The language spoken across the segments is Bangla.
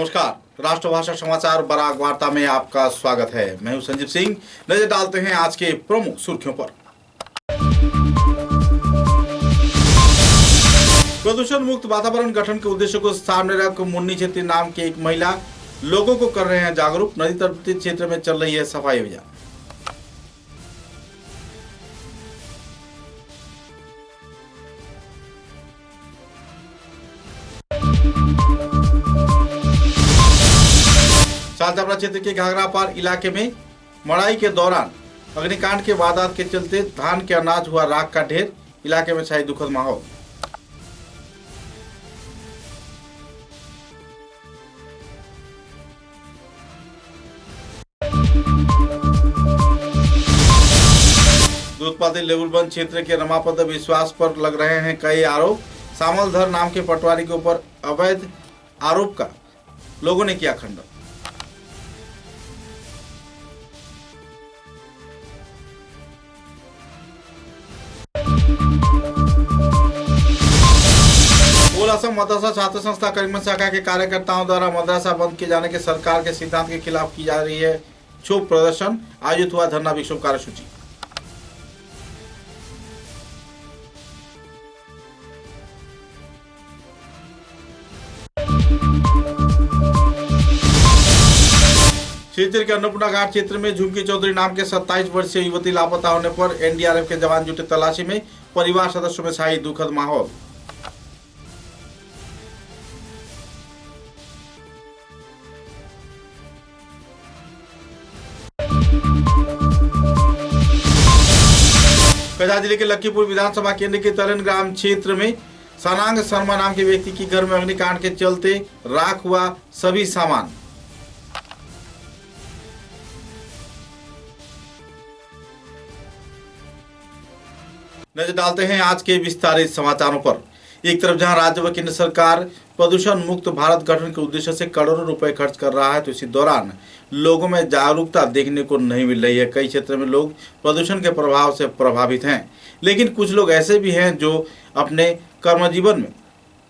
नमस्कार। राष्ट्रभाषा समाचार बराक वार्ता में आपका स्वागत है। मैं हूं संजीव सिंह। नजर डालते हैं आज के प्रमुख सुर्खियों पर। प्रदूषण मुक्त वातावरण गठन के उद्देश्य को सामने रख मुन्नी छेत्री नाम की एक महिला लोगों को कर रहे हैं जागरूक। नदी तट क्षेत्र में चल रही है सफाई अभियान। शाहजहांपुर क्षेत्र के घाघरा पार इलाके में मड़ाई के दौरान अग्निकांड के वारदात के चलते धान के अनाज हुआ राख का ढेर। इलाके में छाई दुखद माहौल। दूध उत्पादक लेबुलबंद क्षेत्र के रमापद विश्वास पर लग रहे हैं कई आरोप। सामलधर नाम के पटवारी के ऊपर अवैध आरोप का लोगों ने किया खंडन। असम मदरसा छात्र संस्था करीमगंज शाखा के कार्यकर्ताओं द्वारा मदरसा बंद किए जाने के सरकार के सिद्धांत के खिलाफ की जा रही है क्षोभ प्रदर्शन। आयोजित हुआ धरना विक्षोभ कार्यसूची। श्रीनगर के अन्नपूर्णा घाट क्षेत्र में झुमकी चौधरी नाम के 27 वर्षीय युवती लापता होने पर एनडीआरएफ के जवान जुटे तलाशी में। परिवार सदस्यों में छाई दुखद माहौल। कछार जिले के लक्कीपुर विधानसभा केंद्र के तरेन ग्राम क्षेत्र में सनांग शर्मा नाम के व्यक्ति की घर में अग्निकांड के चलते राख हुआ सभी सामान। नजर डालते हैं आज के विस्तारित समाचारों पर। एक तरफ जहां राज्य व केंद्र सरकार प्रदूषण मुक्त भारत गठन के उद्देश्य से करोड़ों रुपए खर्च कर रहा है, तो इसी दौरान लोगों में जागरूकता देखने को नहीं मिल रही है। कई क्षेत्रों में लोग प्रदूषण के प्रभाव से प्रभावित हैं, लेकिन कुछ लोग ऐसे भी हैं जो अपने कर्म जीवन में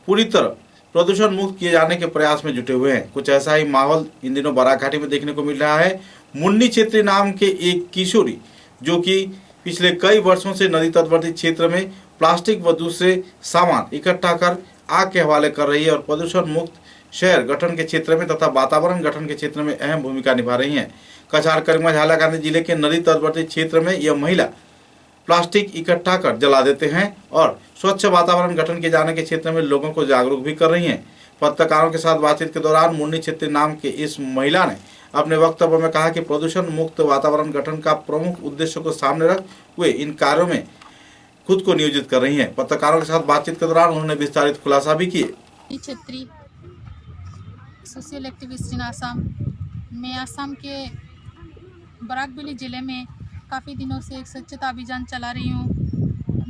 पूरी तरह प्रदूषण मुक्त किए जाने के प्रयास में जुटे हुए हैं। कुछ ऐसा ही माहौल इन दिनों बराक घाटी में देखने को मिल रहा है। मुन्नी छेत्री नाम के एक किशोरी जो कि पिछले कई वर्षों से नदी तटवर्ती क्षेत्र में प्लास्टिक व दूसरे सामान इकट्ठा कर आग के हवाले कर रही है और प्रदूषण मुक्त शहर गठन के क्षेत्र में तथा वातावरण गठन के क्षेत्र में अहम भूमिका निभा रही हैं। कछार करीमगंज हालाकांदी जिले के नदी तटवर्ती क्षेत्र में यह महिला प्लास्टिक इकट्ठा कर जला देते हैं और स्वच्छ वातावरण गठन किए जाने के क्षेत्र में लोगों को जागरूक भी कर रही हैं। पत्रकारों के साथ बातचीत के दौरान मुन्नी छेत्री नाम के इस महिला ने अपने वक्तव्य में कहा कि प्रदूषण मुक्त वातावरण गठन का प्रमुख उद्देश्य को सामने रख वे इन कार्यों में खुद को नियोजित कर रही हैं। पत्रकारों के साथ बातचीत के दौरान उन्होंने विस्तारित खुलासा भी किए। छेत्री सोशल एक्टिविस्ट इन आसाम। मैं आसाम के बराकबेली ज़िले में काफ़ी दिनों से एक स्वच्छता अभियान चला रही हूँ।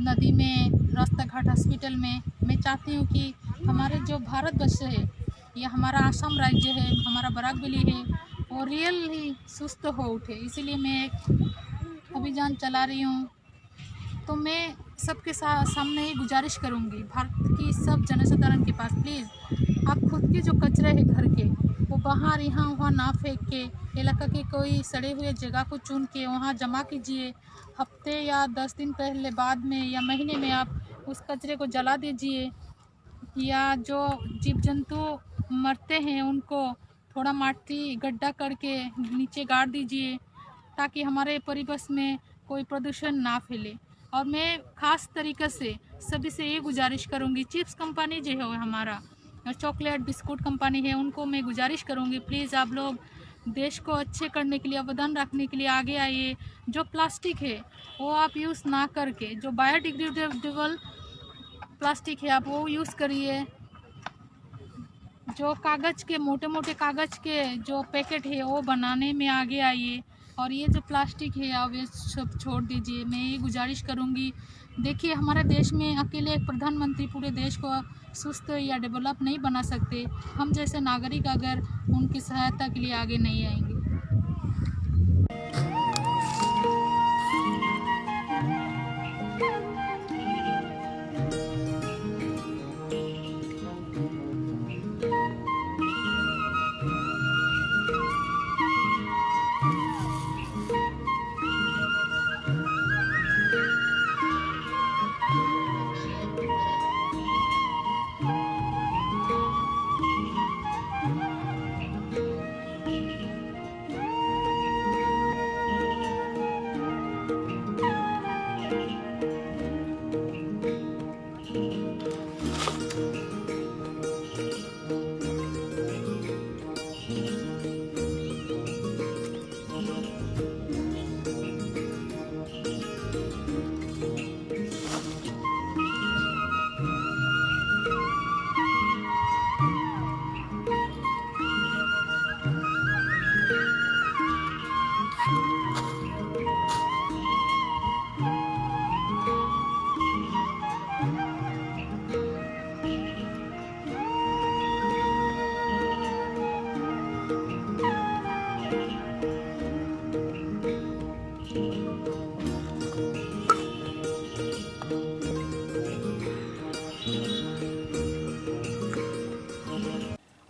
नदी में, रास्ता घाट, हॉस्पिटल में। मैं चाहती हूँ कि हमारे जो भारतवर्ष है या हमारा आसाम राज्य है, हमारा बराकबेली है, वो रियल ही सुस्त हो उठे। इसीलिए मैं एक अभियान चला रही हूँ। तो मैं सबके सामने ही गुजारिश करूँगी, भारत की सब जनसाधारण के पास, प्लीज़ आप खुद के जो कचरे हैं घर के, वो बाहर यहाँ वहाँ ना फेंक के इलाका के कोई सड़े हुए जगह को चुन के वहाँ जमा कीजिए। हफ्ते या 10 दिन पहले बाद में या महीने में आप उस कचरे को जला दीजिए, या जो जीव जंतु मरते हैं उनको थोड़ा माटी गड्ढा करके नीचे गाड़ दीजिए, ताकि हमारे परिवेश में कोई प्रदूषण ना फैले। और मैं ख़ास तरीक़े से सभी से ये गुजारिश करूँगी, चिप्स कंपनी जो है हमारा, चॉकलेट बिस्कुट कंपनी है, उनको मैं गुजारिश करूँगी, प्लीज़ आप लोग देश को अच्छे करने के लिए, अवदान रखने के लिए आगे आइए। जो प्लास्टिक है वो आप यूज़ ना करके जो बायोडिग्रेडेबल प्लास्टिक है आप वो यूज़ करिए। जो कागज़ के मोटे मोटे कागज़ के जो पैकेट है वो बनाने में आगे आइए, और ये जो प्लास्टिक है आप ये सब छोड़ दीजिए। मैं ये गुजारिश करूँगी। देखिए, हमारे देश में अकेले एक प्रधानमंत्री पूरे देश को सुस्त या डेवलप नहीं बना सकते। हम जैसे नागरिक अगर उनकी सहायता के लिए आगे नहीं आएंगे।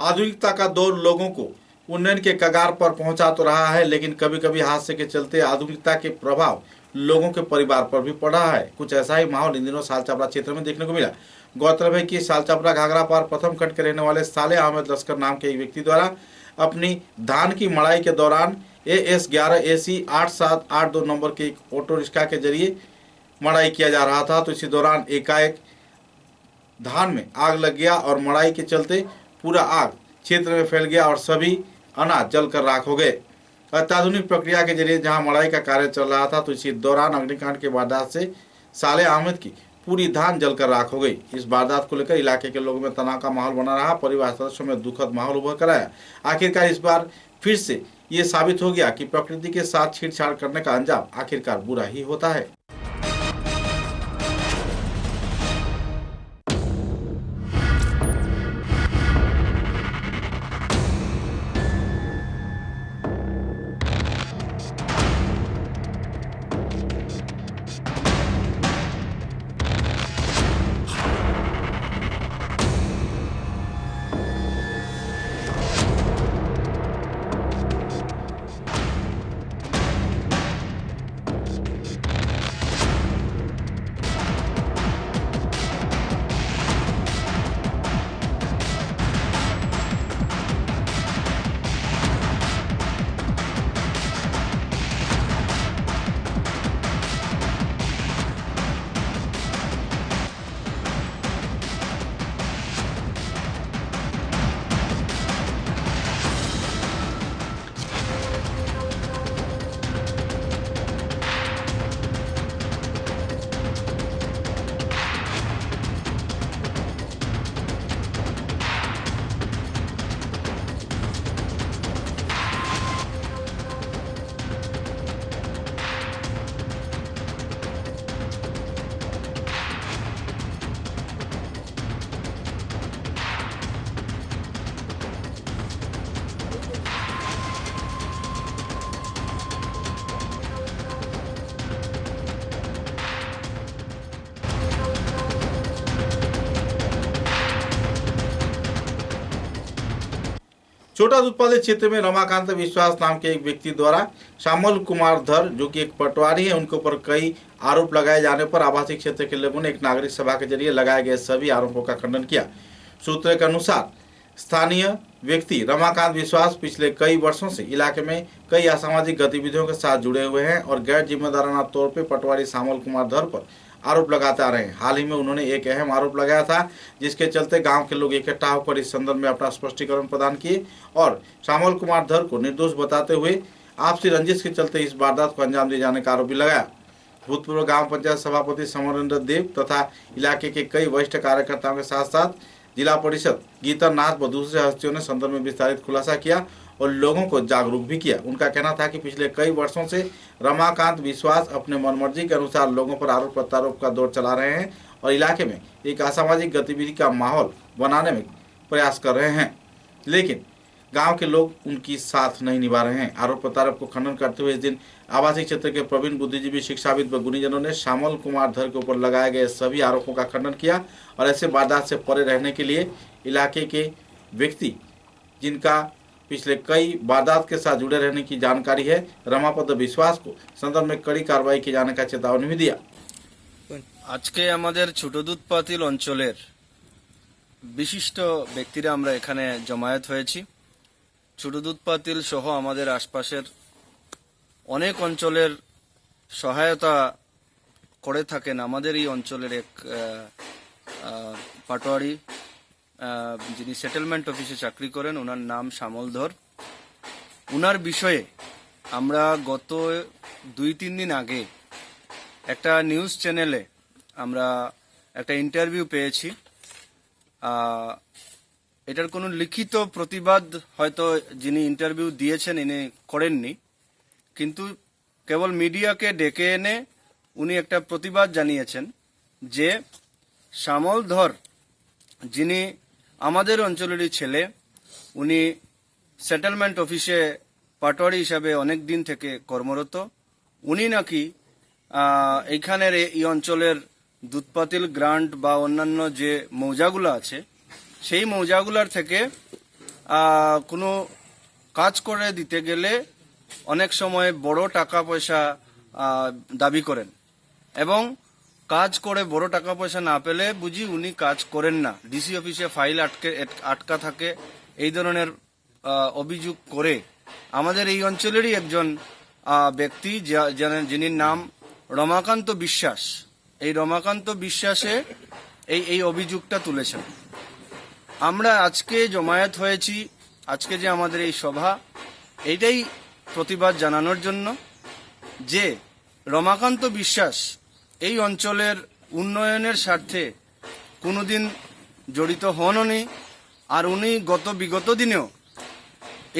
आधुनिकता का दौर लोगों को उन्नयन के कगार पर पहुंचा तो रहा है, लेकिन कभी कभी हादसे के चलते आधुनिकता के प्रभाव लोगों के परिवार पर भी पड़ा है। कुछ ऐसा ही माहौल इन दिनों सालचापड़ा क्षेत्र में देखने को मिला। गौरतलब है कि सालचापड़ा घाघरा पार प्रथम खंड के रहने वाले साले अहमद लश्कर नाम के एक व्यक्ति द्वारा अपनी धान की मड़ाई के दौरान AS11 AC 8782 नंबर के एक ऑटो रिक्शा के जरिए मड़ाई किया जा रहा था, तो इसी दौरान एकाएक धान में आग लग गया और मड़ाई के चलते पूरा आग क्षेत्र में फैल गया और सभी अनाज जलकर राख हो गए। अत्याधुनिक प्रक्रिया के जरिए जहां मड़ाई का कार्य चल रहा था, तो इसी दौरान अग्निकांड के वारदात से साले अहमद की पूरी धान जलकर राख हो गई। इस वारदात को लेकर इलाके के लोगों में तनाव का माहौल बना रहा। परिवार सदस्यों में दुखद माहौल उभर कर आया। आखिरकार इस बार फिर से ये साबित हो गया कि प्रकृति के साथ छेड़छाड़ करने का अंजाम आखिरकार बुरा ही होता है। छोटा उत्पादित क्षेत्र में रमाकांत विश्वास नाम के एक व्यक्ति द्वारा श्यामल कुमार धर, जो कि एक पटवारी है, उनके ऊपर कई आरोप लगाए जाने पर आवासीय क्षेत्र के लोगों ने एक नागरिक सभा के जरिए लगाए गए सभी आरोपों का खंडन किया। सूत्रों के अनुसार स्थानीय व्यक्ति रमाकांत विश्वास पिछले कई वर्षों से इलाके में कई असामाजिक गतिविधियों के साथ जुड़े हुए हैं और गैर जिम्मेदाराना तौर पर पटवारी श्यामल कुमार धर पर आरोप लगाते आ रहे हैं। हाल ही में उन्होंने एक अहम आरोप लगाया था, जिसके चलते गांव के लोग इकट्ठा होकर इस संदर्भ में अपना स्पष्टीकरण प्रदान किए और श्यामल कुमार धर को निर्दोष बताते हुए आपसी रंजिश के चलते इस वारदात को अंजाम दिए जाने का आरोप भी लगाया। भूतपूर्व ग्राम पंचायत सभापति समरेंद्र देव तथा इलाके के कई वरिष्ठ कार्यकर्ताओं के साथ साथ जिला परिषद गीता नाथ व दूसरे हस्तियों ने संदर्भ में विस्तारित खुलासा किया और लोगों को जागरूक भी किया। उनका कहना था कि पिछले कई वर्षों से रमाकांत विश्वास अपने मनमर्जी के अनुसार लोगों पर आरोप प्रत्यारोप का दौर चला रहे हैं और इलाके में एक असामाजिक गतिविधि का माहौल बनाने में प्रयास कर रहे हैं, लेकिन गांव के लोग उनकी साथ नहीं निभा रहे हैं। आरोप प्रत्यारोप को खंडन करते हुए इस दिन आवासीय क्षेत्र के प्रवीण बुद्धिजीवी, शिक्षाविद व गुणीजनों ने श्यामल कुमार धर के ऊपर लगाए गए सभी आरोपों का खंडन किया और ऐसे वारदात से परे रहने के लिए इलाके के व्यक्ति जिनका पिछले कई वारदात के साथ जुड़े रहने की जानकारी है, रमापद विश्वास को संदर्भ में कड़ी कार्रवाई किए जाने का चेतावनी भी दिया। আজকে আমাদের ছোটদুধ পাতিল অঞ্চলের বিশিষ্ট ব্যক্তিরা আমরা এখানে জমায়েত হয়েছি। ছোটদুধ পাতিল সহ আমাদের আশপাশের অনেক অঞ্চলের সহায়তা করে থাকেন আমাদের এই অঞ্চলের এক পাটোয়ারি, যিনি সেটেলমেন্ট অফিসে চাকরি করেন। ওনার নাম শ্যামল ধর। ওনার বিষয়ে আমরা গত 2-3 দিন আগে একটা নিউজ চ্যানেলে আমরা একটা ইন্টারভিউ পেয়েছি। এটার কোনো লিখিত প্রতিবাদ হয়তো যিনি ইন্টারভিউ দিয়েছেন ইনি করেননি, কিন্তু কেবল মিডিয়াকে ডেকে এনে উনি একটা প্রতিবাদ জানিয়েছেন যে শ্যামল ধর, যিনি আমাদের অঞ্চলেরই ছেলে, উনি সেটেলমেন্ট অফিসে পাটোয়ারি হিসাবে অনেক দিন থেকে কর্মরত। উনি নাকি এইখানের এই অঞ্চলের দুধপাতিল গ্রান্ট বা অন্যান্য যে মৌজাগুলো আছে সেই মৌজাগুলার থেকে কোনো কাজ করে দিতে গেলে অনেক সময় বড় টাকা পয়সা দাবি করেন এবং কাজ করে বড় টাকা পয়সা না পেলে বুঝি উনি কাজ করেন না, ডিসি অফিসে ফাইল আটকা থাকে, এই ধরনের অভিযোগ করে আমাদের এই অঞ্চলেরই একজন ব্যক্তি যিনি নাম রমাকান্ত বিশ্বাস, এই রমাকান্ত বিশ্বাসে এই অভিযোগটা তুলেছেন। আমরা আজকে জমায়েত হয়েছি, আজকে যে আমাদের এই সভা, এইটাই প্রতিবাদ জানানোর জন্য যে রমাকান্ত বিশ্বাস এই অঞ্চলের উন্নয়নের স্বার্থে কোনোদিন জড়িত হননি। আর উনি বিগত দিনেও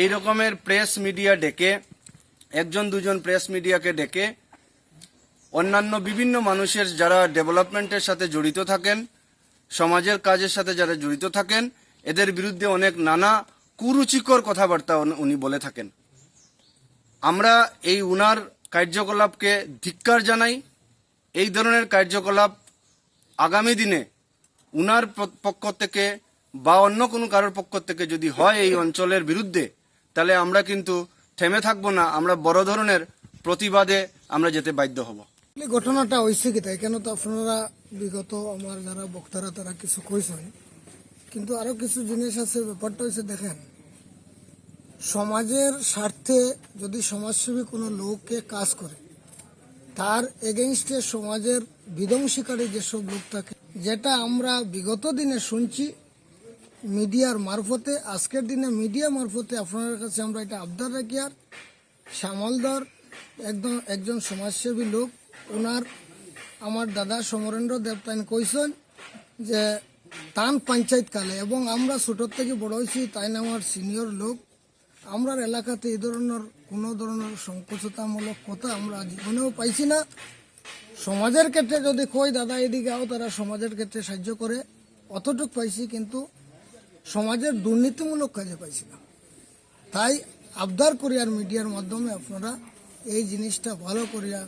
এই রকমের প্রেস মিডিয়া ডেকে, একজন দুজন প্রেস মিডিয়াকে ডেকে অন্যান্য বিভিন্ন মানুষের যারা ডেভেলপমেন্টের সাথে জড়িত থাকেন, সমাজের কাজের সাথে যারা জড়িত থাকেন, এদের বিরুদ্ধে অনেক নানা কুরুচিকর কথাবার্তা উনি বলে থাকেন। আমরা এই উনার কার্যকলাপকে ধিক্কার জানাই। এই ধরনের কার্যকলাপ আগামী দিনে উনার পক্ষ থেকে বা অন্য কোনো কারোর পক্ষ থেকে যদি হয় এই অঞ্চলের বিরুদ্ধে, তাহলে আমরা কিন্তু থেমে থাকবো না, আমরা বড় ধরনের প্রতিবাদে আমরা যেতে বাধ্য হব। ঘটনাটা হয়েছে কি তাই কেন তো আপনারা বিগত আমার যারা বক্তারা তারা কিছু কইছেন, কিন্তু আরো কিছু জিনিস আছে। ব্যাপারটা হয়েছে দেখেন, সমাজের স্বার্থে যদি সমাজসেবী কোনো লোককে কাজ করে, তার এগেইনস্টে সমাজের বিধ্বংসীকারী যেসব লোক থাকে, যেটা আমরা বিগত দিনে শুনছি মিডিয়ার মারফতে, আজকের দিনে মিডিয়া মারফতে আপনার কাছে আমরা এটা আবদার রাখি। আর শ্যামলদর একজন সমাজসেবী লোক, ওনার আমার দাদা সমরেন্দ্র দেবতান কইছেন যে তান পঞ্চায়েত কালে, এবং আমরা ছোটোর থেকে বড় হয়েছি, তাই না আমার সিনিয়র লোক, আমরা এলাকাতে এই ধরনের কোনো ধরনের সংকোচতামূলক কথা আমরা জীবনেও পাইছি না। সমাজের ক্ষেত্রে যদি কই দাদা এদিকে আও, তারা সমাজের ক্ষেত্রে সাহায্য করে, অতটুক পাইছি, কিন্তু সমাজের দুর্নীতিমূলক কাজে পাইছি না। তাই আবদার করি আর মিডিয়ার মাধ্যমে আপনারা এই জিনিসটা ভালো করিয়া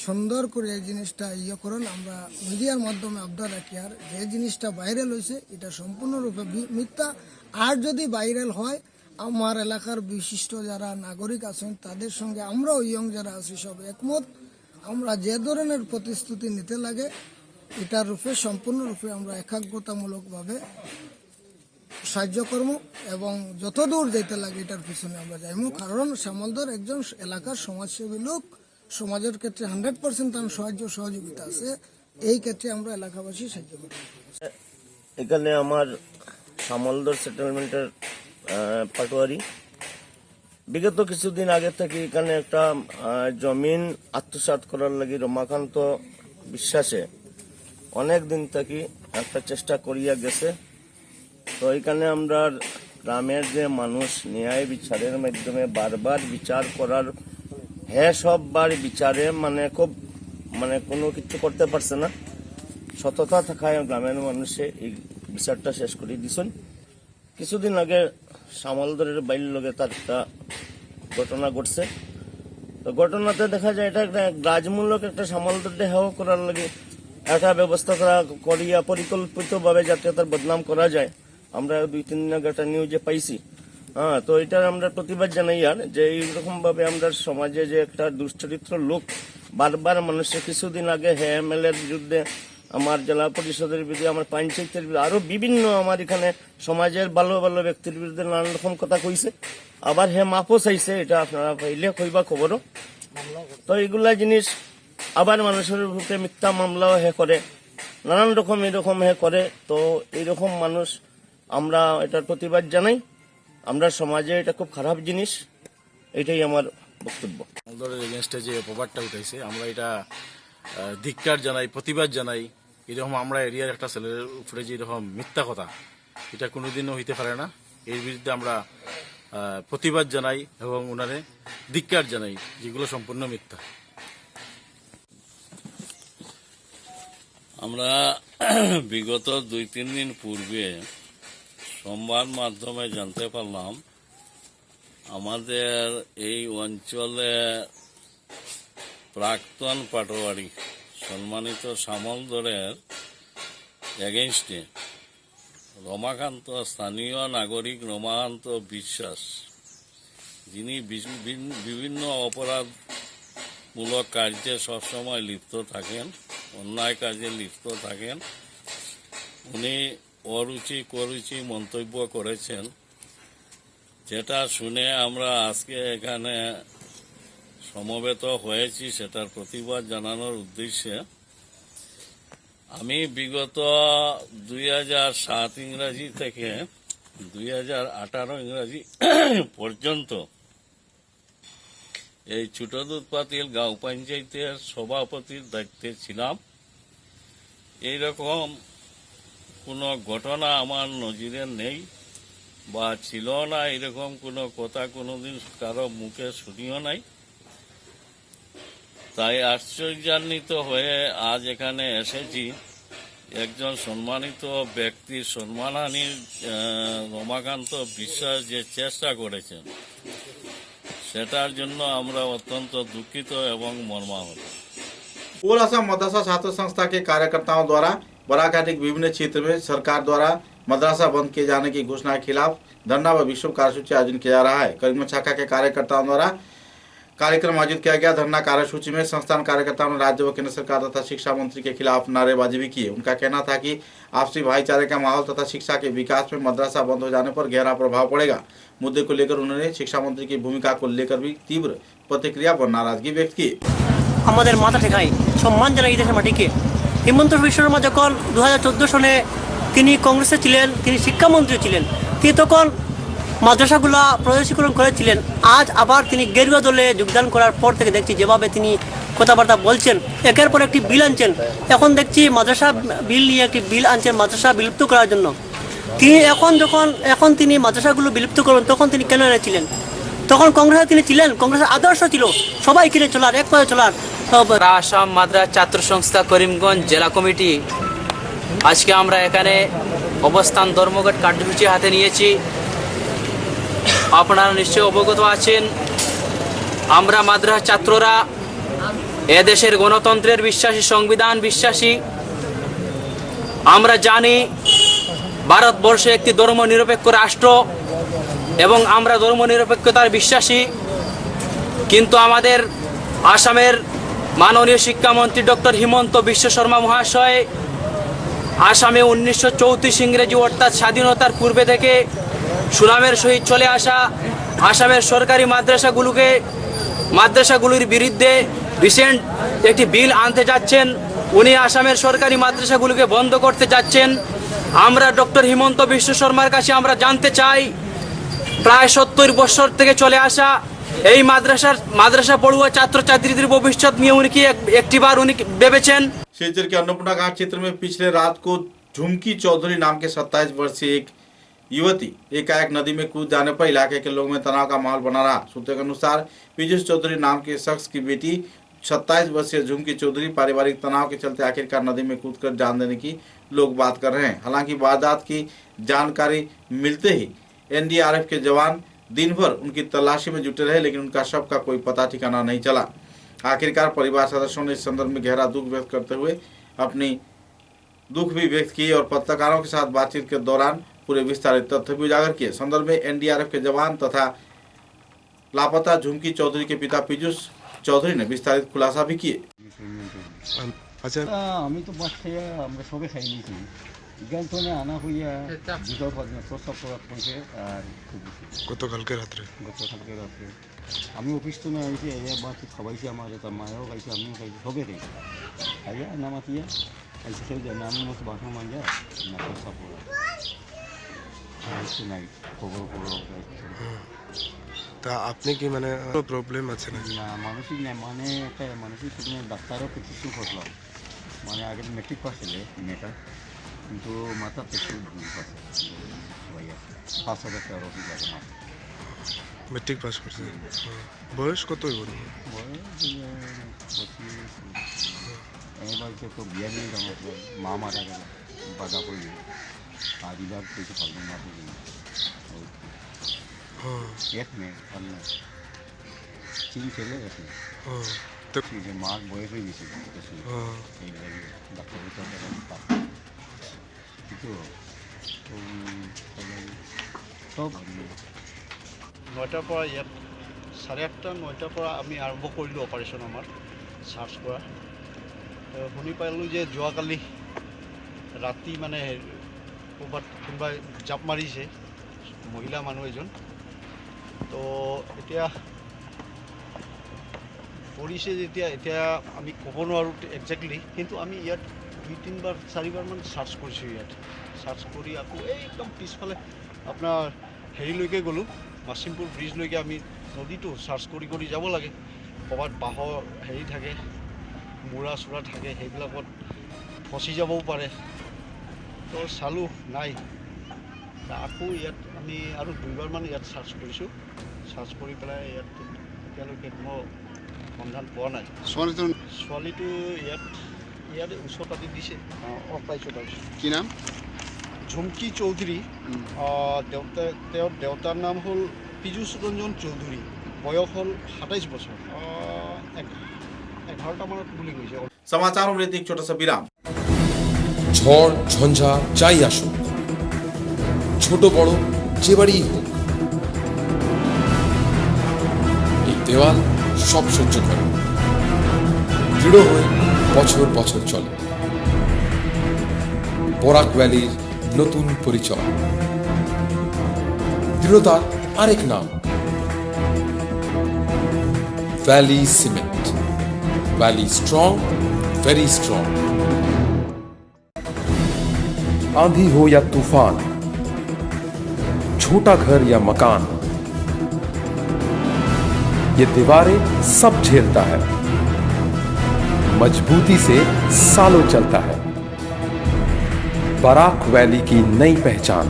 সুন্দর করে এই জিনিসটা করুন। আমরা মিডিয়ার মাধ্যমে আবদার রাখি আর যে জিনিসটা ভাইরাল হয়েছে এটা সম্পূর্ণরূপে মিথ্যা। আর যদি ভাইরাল হয়, আমার এলাকার বিশিষ্ট যারা নাগরিক আছেন তাদের সঙ্গে আমরাও ইয়ং যারা আছি সব একমত। আমরা যে ধরনের প্রতিশ্রুতি নিতে লাগে এটার রূপে সম্পূর্ণরূপে আমরা একাগ্রতামূলকভাবে সাহায্য করব এবং যতদূর যেতে লাগে এটার পিছনে আমরা যাইব। কারণ শ্যামলদর একজন এলাকার সমাজসেবী লোক, সমাজের ক্ষেত্রে 100% তার সাহায্য সহযোগিতা আছে, এই ক্ষেত্রে আমরা এলাকাবাসী সাহায্য করি। এখানে আমার শ্যামলদর সেটেলমেন্টের পাটোয়ারি বিগত কিছুদিন আগে থেকে এখানে একটা জমিন আত্মসাৎ করার লাগি রমাকান্ত বিশ্বাসে অনেক দিন থেকে একটা চেষ্টা করিয়া গেছে। তো এখানে আমরা গ্রামের যে মানুষ ন্যায় বিচারের মাধ্যমে বারবার বিচার করার, হ্যাঁ সববার বিচারে খুব কোনো কিছু করতে পারছে না, সততা থাকায় গ্রামের মানুষে এই বিচারটা শেষ করে দিছেন। কিছুদিন আগে শ্যামলদরের বাইর লগে তার একটা ঘটনা ঘটছে। তো ঘটনাতে দেখা যায় এটা একটা গ্রাজমূলক একটা শ্যামলদর দেহ করার লাগে একটা ব্যবস্থা করিয়া পরিকল্পিতভাবে যাতে তার বদনাম করা যায়। আমরা 2-3 দিন আগে একটা নিউজে পাইছি। তো এটার আমরা প্রতিবাদ জানাই আর যে এইরকম ভাবে আমরা সমাজে যে একটা দুশ্চরিত্র লোক বারবার মানুষের, কিছুদিন আগে এমএলএ এর বিরুদ্ধে, আমার জেলা পরিষদের বিরুদ্ধে, আমার পঞ্চায়েতের বিরুদ্ধে, আরো বিভিন্ন আমার এখানে সমাজের ভালো ভালো ব্যক্তির বিরুদ্ধে নানান রকম কথা কইছে। আবার মাপও চাইছে, এটা আপনারা পাইলে কইবা খবরও। তো এইগুলা জিনিস আবার মানুষের বিরুদ্ধে মিথ্যা মামলাও করে, নানান রকম এরকম করে। তো এইরকম মানুষ আমরা এটার প্রতিবাদ জানাই। আমরা সমাজে এটা খুব খারাপ জিনিস, এটাই আমার বক্তব্য। শ্যামলদরের এগেনস্টে যে অপবাদটা উঠাইছে আমরা এটা ধিক্কার জানাই, প্রতিবাদ জানাই। এরকম আমরা এরিয়ার একটা ছেলের উপরে যে এরকম মিথ্যা কথা, এটা কোনোদিনও হইতে পারে না। এর বিরুদ্ধে আমরা প্রতিবাদ জানাই এবং ওনারে ধিক্কার জানাই, যেগুলো সম্পূর্ণ মিথ্যা। আমরা বিগত 2-3 দিন পূর্বে সংবাদ মাধ্যমে জানতে পারলাম আমাদের এই অঞ্চলে প্রাক্তন পাটোয়ারি সম্মানিত শ্যামলদরের এগেইনস্টে রমাকান্ত, স্থানীয় নাগরিক রমাকান্ত বিশ্বাস, যিনি বিভিন্ন অপরাধমূলক কার্যে সবসময় লিপ্ত থাকেন, অন্যায় কাজে লিপ্ত থাকেন। উনি অরুচি কুরুচি মন্তব্য করেছেন, যেটা শুনে আমরা আজকে এখানে সমবেত হয়েছি সেটার প্রতিবাদ জানানোর উদ্দেশ্যে। আমি বিগত 2007 ইংরাজি থেকে 2018 ইংরাজি পর্যন্ত এই ছোটদুধপাতিল গাঁও পঞ্চায়েতের সভাপতির দায়িত্বে ছিলাম। এইরকম কোনো ঘটনা আমার নজিরে নেই বা ছিল না, এরকম কোনো কথা কোনোদিন কারো মুখে শুনিও নাই। তাই আশ্চর্যান্বিত হয়ে আজ এখানে এসেছি। একজন সম্মানিত ব্যক্তির সম্মানহানির রমাকান্ত বিশ্বাস যে চেষ্টা করেছেন, সেটার জন্য আমরা অত্যন্ত দুঃখিত এবং মর্মাহত। पूर्व असम मदरसा छात्र संस्था के कार्यकर्ताओं द्वारा बराघाटी के विभिन्न क्षेत्र में सरकार द्वारा मदरसा बंद किए जाने की घोषणा के खिलाफ धरना व विक्षोभ कार्यसूची आयोजन किया जा रहा है। करीमगंज शाखा के कार्यकर्ताओं द्वारा कार्यक्रम आयोजित किया गया। धरना कार्यसूची में संस्थान कार्यकर्ताओं ने राज्य व केंद्र सरकार तथा शिक्षा मंत्री के खिलाफ नारेबाजी भी की। उनका कहना था कि आपसी भाईचारे का माहौल तथा शिक्षा के विकास में मदरसा बंद हो जाने पर गहरा प्रभाव पड़ेगा। मुद्दे को लेकर उन्होंने शिक्षा मंत्री की भूमिका को लेकर भी तीव्र प्रतिक्रिया व नाराजगी व्यक्त की। আমাদের মাথা ঠেকাই সম্মান জানাই দেশের মাটিকে। হিমন্ত বিশ্ব শর্মা যখন 2014 সনে তিনি কংগ্রেসে ছিলেন, তিনি শিক্ষামন্ত্রী ছিলেন, তিনি তখন মাদ্রাসাগুলা প্রদেশীকরণ করেছিলেন। আজ আবার তিনি গেরুয়া দলে যোগদান করার পর থেকে দেখছি যেভাবে তিনি কথাবার্তা বলছেন, একের পর একটি বিল আনছেন। এখন দেখছি মাদ্রাসা বিল নিয়ে একটি বিল আনছেন মাদ্রাসা বিলুপ্ত করার জন্য। তিনি এখন তিনি মাদ্রাসাগুলো বিলুপ্ত করবেন, তখন তিনি কেন এনেছিলেন? তখন কংগ্রেসে তিনি ছিলেন, কংগ্রেসের আদর্শ ছিল সবাই কিনে চলার, এক পায়ে চলার। আসাম মাদ্রাস ছাত্র সংস্থা করিমগঞ্জ জেলা কমিটি আজকে আমরা এখানে অবস্থান ধর্মঘট কার্যসূচি হাতে নিয়েছি। আপনারা নিশ্চয় অবগত আছেন, আমরা মাদ্রাসা ছাত্ররা এদেশের গণতন্ত্রের বিশ্বাসী, সংবিধান বিশ্বাসী। আমরা জানি ভারতবর্ষ একটি ধর্মনিরপেক্ষ রাষ্ট্র এবং আমরা ধর্মনিরপেক্ষতার বিশ্বাসী। কিন্তু আমাদের আসামের মাননীয় শিক্ষামন্ত্রী ডক্টর হিমন্ত বিশ্ব শর্মা মহাশয় আসামে 1934 ইংরেজি অর্থাৎ স্বাধীনতার পূর্বে থেকে সুনামের সহিত চলে আসা আসামের সরকারি মাদ্রাসাগুলির বিরুদ্ধে রিসেন্ট একটি বিল আনতে যাচ্ছেন। উনি আসামের সরকারি মাদ্রাসাগুলোকে বন্ধ করতে যাচ্ছেন। আমরা ডক্টর হিমন্ত বিশ্ব শর্মার কাছে আমরা জানতে চাই, প্রায় 70 বছর থেকে চলে আসা এই মাদ্রাসা পড়ুয়া ছাত্রছাত্রীদের ভবিষ্যৎ নিয়ে উনি কি একটিবার উনি ভেবেছেন? सिलचर के अन्नपूर्णा घाट क्षेत्र में पिछले रात को झुमकी चौधरी नाम के 27 वर्षीय एक युवती एकाएक नदी में कूद जाने पर इलाके के लोगों में तनाव का माहौल बना रहा। सूत्रों के अनुसार पीयूष चौधरी नाम के शख्स की बेटी 27 वर्षीय झुमकी चौधरी पारिवारिक तनाव के चलते आखिरकार नदी में कूदकर जान देने की लोग बात कर रहे हैं। हालांकि वारदात की जानकारी मिलते ही एनडीआरएफ के जवान दिन भर उनकी तलाशी में जुटे रहे, लेकिन उनका शव का कोई पता ठिकाना नहीं चला। आखिरकार परिवार सदस्यों ने इस संदर्भ में गहरा दुख व्यक्त करते हुए अपनी दुख भी व्यक्त किए और पत्रकारों के साथ बातचीत के दौरान पूरे विस्तारित तथ्य भी उजागर किए। संदर्भ में एनडीआरएफ के जवान तथा लापता झुमकी चौधरी के पिता पीयूष चौधरी ने विस्तारित खुलासा भी किए। আচ্ছা আমি তো বাস খাইয়া আমরা সবে খাই নিয়েছি জ্ঞান তো আনা হইয়া দুটো প্রস্তাব প্রভাব পড়ছে। আর গতকালকে রাত্রে গতকালকে রাত্রে আমি অফিস তো না আইছি আইয়া বাস খাওয়াইছি, আমার তার মায়েও খাইছে, আমিও খাইছি, সবে খাইছি। আইয়া নামাতিয়া আইসি খেয়ে যায় না, আমি মতো বাসন মাঞ্জা না প্রস্তাব পড়া নাই খবর তা আপনি কি মানে প্রবলেম আছে নাকি? না মানসিক না, মানে একটা মানসিক ডাক্তারও প্রেসক্রিপশন করলাম। মানে আগে মেট্রিক পাস ছিল মেয়েটা, কিন্তু মাথা একটু পাঁচ হাজার টাকার ওষুধ লাগে মাথা। মেট্রিক পাস করছে, বয়স কতই বলুন? বয়স 25। এবার তো বিয়া নিয়ে আমার মা মারা গেল, বাধা পড়ল, আর ইবার কিছু পারলাম না। এক মেয়ে পারল, চিন ছেলে গেছে, মার বয়স হয়ে গেছে, এই ডাক্তার কিন্তু চব 9টাৰ পৰা ইয়াত 8:30 9টাৰ পৰা আমি আৰম্ভ কৰিলোঁ অপাৰেশ্যন আমাৰ চাৰ্চ কৰা। শুনি পালোঁ যে যোৱাকালি ৰাতি মানে ক'ৰবাত কোনোবাই জাপ মাৰিছে মহিলা মানুহ এজন। তো এতিয়া পৰিছে যেতিয়া এতিয়া আমি ক'ব নোৱাৰোঁ একজেক্টলি, কিন্তু আমি ইয়াত 2-3 4বাৰমান চাৰ্চ কৰিছোঁ। ইয়াত চাৰ্চ কৰি আকৌ একদম পিছফালে আপোনাৰ হেৰিলৈকে গ'লোঁ, মাছিমপুৰ ব্ৰিজলৈকে। আমি নদীটো চাৰ্চ কৰি কৰি যাব লাগে, ক'ৰবাত বাঁহৰ হেৰি থাকে, মূৰা চূৰা থাকে, সেইবিলাকত ফচি যাবও পাৰে। তো চালোঁ নাই, আকৌ ইয়াত আমি আৰু 2বাৰমান ইয়াত চাৰ্চ কৰিছোঁ। চাৰ্চ কৰি পেলাই ইয়াত এতিয়ালৈকে কোনো সন্ধান পোৱা নাই। ছোৱালীটো ইয়াতে ওচৰ পাতি দিছে। পাইছোঁ। কি নাম? ঝুমকি চৌধুৰী। তেওঁৰ দেউতাৰ নাম হ'ল পীযুষ ৰঞ্জন চৌধুৰী। বয়স হ'ল 27 বছৰ। 11টা মানত বুলি কৈছে। समाचारों में एक छोटा सा विराम। ঝড় ঝঞ্ঝা যাই আসুক, ছোট বড় যে বাড়িই হোক, এই দেওয়াল সব সহ্য করে, দৃঢ় হয়ে বছর বছর চলে। বরাক ভ্যালির নতুন পরিচয়, দৃঢ়তার আরেক নাম valley cement. Valley strong, very strong. आंधी हो या तूफान, छोटा घर या मकान, ये दीवारें सब झेलता है, मजबूती से सालों चलता है। बराक वैली की नई पहचान,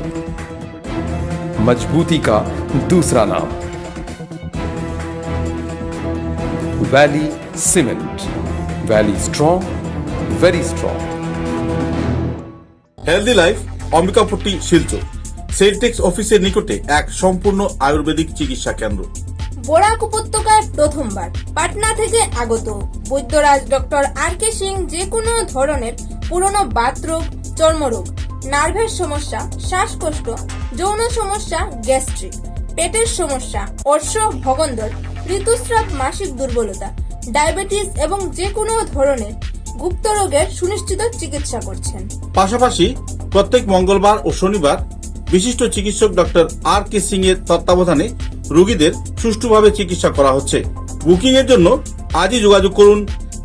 मजबूती का दूसरा नाम valley cement. Valley strong, very strong. Healthy life Ambikapatti Silchar Celtex অফিসের নিকটে এক সম্পূর্ণ আয়ুর্বেদিক চিকিৎসা কেন্দ্র। বরাক উপত্যকায় প্রথমবার পাটনা থেকে আগত বৈদ্যরাজ ডক্টর আর.কে. সিং যে কোনো ধরনের পুরনো বাতরোগ, চর্মরোগ, নার্ভের সমস্যা, শ্বাসকষ্ট, যৌন সমস্যা, গ্যাস্ট্রিক, পেটের সমস্যা, অর্শ ভগন্দর, ঋতুস্রাব, মাসিক দুর্বলতা, ডায়াবেটিস এবং যে কোনো ধরনের গুপ্ত রোগের সুনিশ্চিত চিকিৎসা করছেন। পাশাপাশি প্রত্যেক মঙ্গলবার ও শনিবার বিশিষ্ট চিকিৎসক ডক্টর আর.কে. সিং এর তত্ত্বাবধানে রোগীদের সুষ্ঠুভাবে চিকিৎসা করা হচ্ছে। বুকিং এর জন্য আজই যোগাযোগ করুন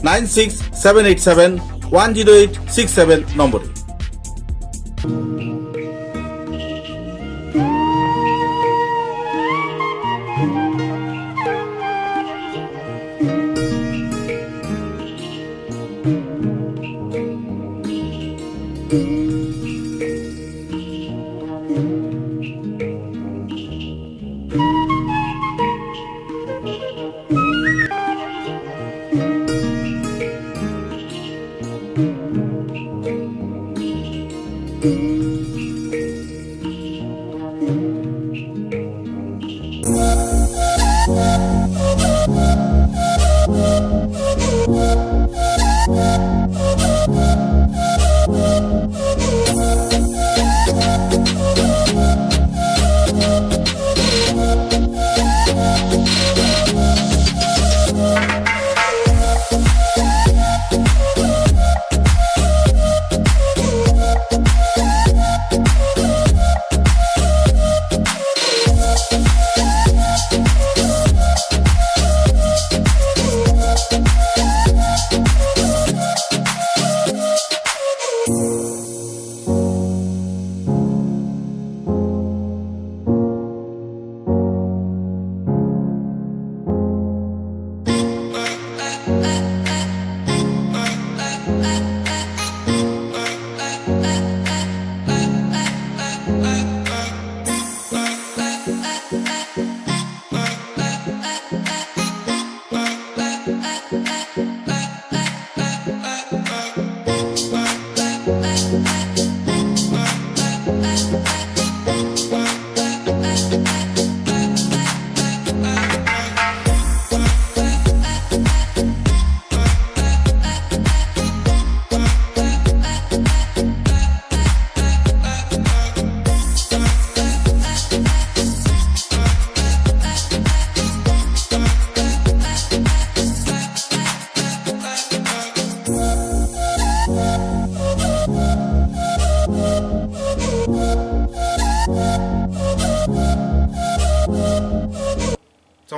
9678710867 নম্বরে।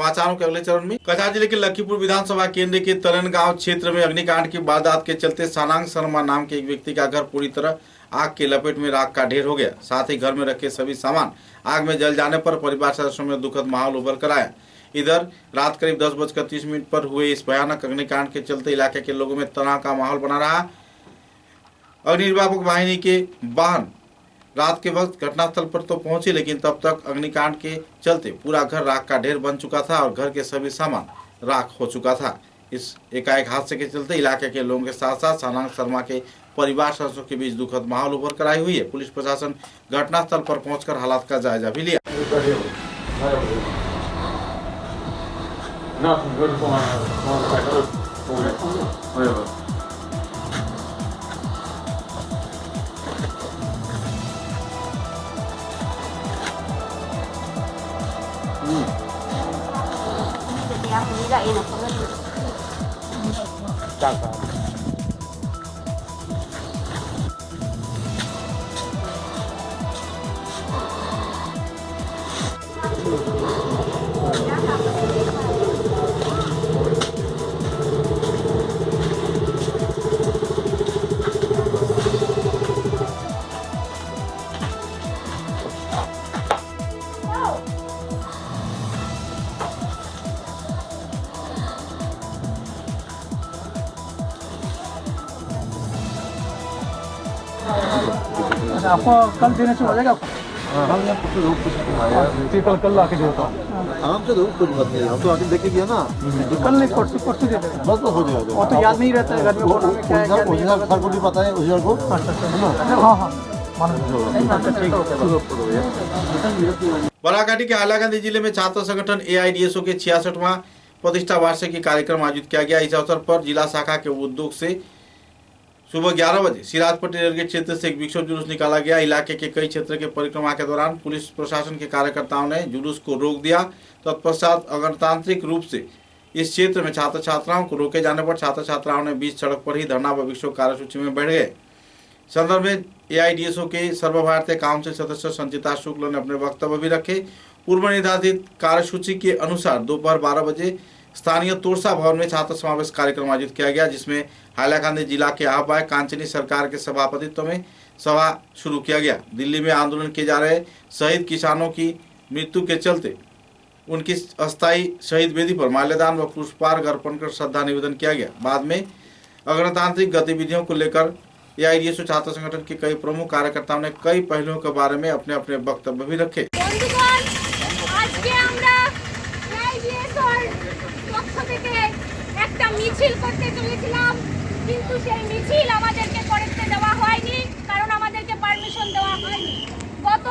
समाचारों के अगले चरण में कछार जिले के लखीपुर विधानसभा केंद्र के तलन गांव क्षेत्र में अग्निकांड की वारदात के चलते सानांग शर्मा नाम के एक व्यक्ति का घर पूरी तरह आग के लपेट में राख का ढेर हो गया। साथ ही घर में रखे सभी सामान आग में जल जाने पर परिवार सदस्यों में दुखद माहौल उभर कर आया। इधर रात करीब 10:30 पर हुए इस भयानक अग्निकांड के चलते इलाके के लोगों में तनाव का माहौल बना रहा। अग्निनिर्वापक वाहिनी के वाहन रात के वक्त घटनास्थल पर तो पहुंचे, लेकिन तब तक अग्निकांड के चलते पूरा घर राख का ढेर बन चुका था और घर के सभी सामान राख हो चुका था। इस एकाएक हादसे के चलते इलाके के लोगों के साथ साथ सानांग शर्मा के परिवार सदस्यों के बीच दुखद माहौल उभर कर आई हुई है। पुलिस प्रशासन घटनास्थल पर पहुंचकर हालात का जायजा भी लिया। आपको कल देने से हो जाएगा आपको? हम यहाँ कल आके देता हूँ। आराम से कुछ बात नहीं, हम तो आके देख के गया ना। कल नहीं, परसों परसों दे देगा। बस हो जाएगा। वो तो याद नहीं रहता है घर में कौन हमें क्या है, क्या नहीं है। सर को भी पता है उस को। हाँ हाँ बराकाठी के हाइलाकांदी जिले में छात्र संगठन AIDSO के 66वां प्रतिष्ठा वार्षिकी कार्यक्रम आयोजित किया गया। इस अवसर पर जिला शाखा के उद्योग से सुबह 11 बजे सिराजपट्टी रेलवे क्षेत्र से एक विक्षोभ जुलूस निकाला गया। इलाके के कई क्षेत्र के परिक्रमा के दौरान पुलिस प्रशासन के कार्यकर्ताओं ने जुलूस को रोक दिया। तत्पश्चात अगणतांत्रिक रूप से इस क्षेत्र में छात्र छात्राओं को रोके जाने पर छात्र छात्राओं ने बीच सड़क पर ही धरना व विक्षोभ कार्यसूची में बैठ गए। संदर्भ में AIDSO के सर्वभारतीय काउंसिल सदस्य संचिता शुक्ल ने अपने वक्तव्य भी रखे। पूर्व निर्धारित कार्यसूची के अनुसार दोपहर 12 बजे स्थानीय तोरसा भवन में छात्र समावेश कार्यक्रम आयोजित किया गया, जिसमें हाइलाकांदी जिला के आह्वायक कांचनी सरकार के सभापतित्व में सभा शुरू किया गया। दिल्ली में आंदोलन किए जा रहे शहीद किसानों की मृत्यु के चलते उनकी अस्थायी शहीद वेदी पर माल्यादान व पुष्पार्घ अर्पण कर श्रद्धा निवेदन किया गया। बाद में अगणतांत्रिक गतिविधियों को लेकर AIDSO छात्र संगठन के कई प्रमुख कार्यकर्ताओं ने कई पहलुओं के बारे में अपने अपने वक्तव्य भी रखे। মিছিল করতে চলেছিলাম, কিন্তু সেই মিছিল আমাদেরকে করতে দেওয়া হয়নি, কারণ আমাদেরকে পারমিশন দেওয়া হয়নি। গত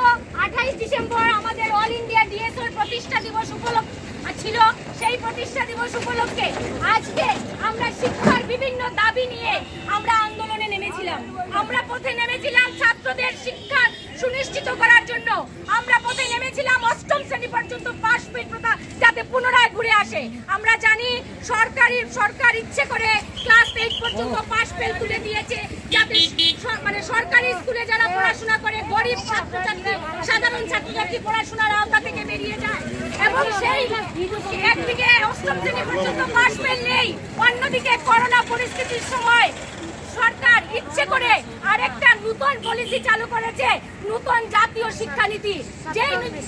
28 ডিসেম্বর আমাদের অল ইন্ডিয়া DSO প্রতিষ্ঠা দিবস উপলক্ষে ছিল। সেই প্রতিষ্ঠা দিবস উপলক্ষে আজকে আমরা শিক্ষার বিভিন্ন দাবি নিয়ে আমরা আন্দোলনে নেমেছিলাম। আমরা পথে নেমেছিলাম ছাত্রদের শিক্ষা সুনিশ্চিত করার জন্য। আমরা পথে নেমেছিলাম 8ম শ্রেণী পর্যন্ত পাস ফেল প্রথা যাতে পুনরায় ঘুরে আসে। আমরা জানি সরকার ইচ্ছে করে ক্লাস 8 পর্যন্ত পাস ফেল তুলে দিয়েছে, যাতে মানে সরকারি স্কুলে যারা পড়াশোনা করে গরিব ছাত্রছাত্রী সাধারণ ছাত্রছাত্রী পড়াশোনার আওতা থেকে বেরিয়ে যায়। এবং সেই একদিকে 8ম শ্রেণী পর্যন্ত পাস ফেল নেই, অন্যদিকে করোনা পরিস্থিতির সময় সরকার ইচ্ছে করে আরেকটা নতুন পলিসি চালু করেছে, নতুন জাতীয় শিক্ষানীতি।